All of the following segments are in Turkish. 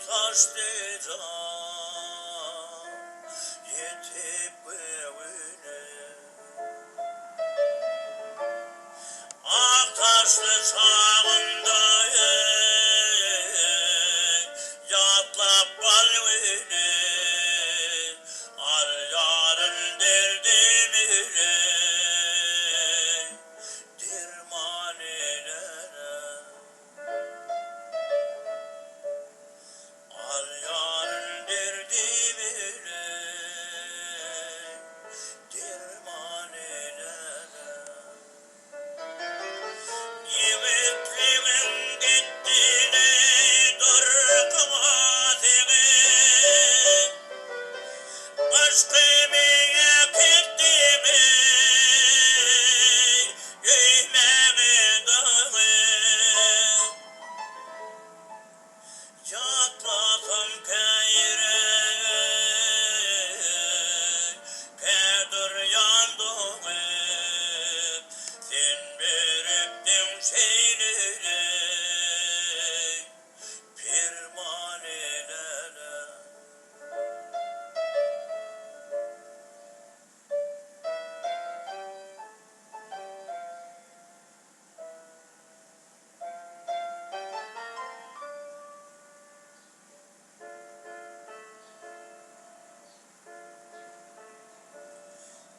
taştı can yetip evine. Ak taşlı çağında yatlap balvini al yarın derdimine dirman eylere. Al yarın derdimine dirman eylere. Yiğitliğin gittiğine dur kıvatine aşkımıya gittimi yüğmemi dağı yatlatım kayre kedur yandığı sen veriptin şeyleri pirman eylere.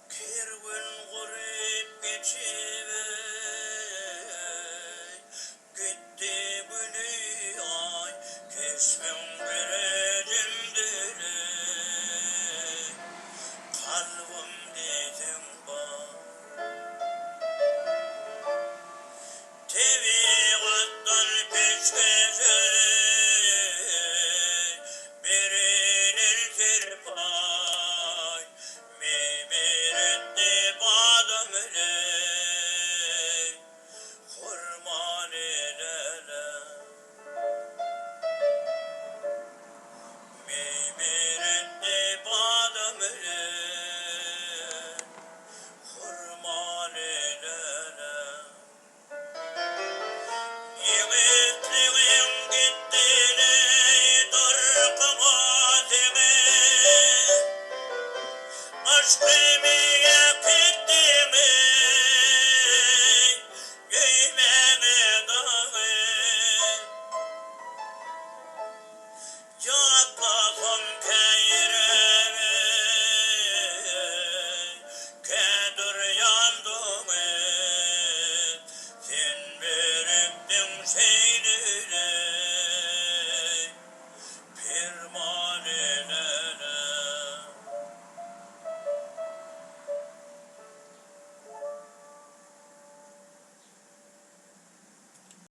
Kervan gurip geçiver gitti bülü ay keşfim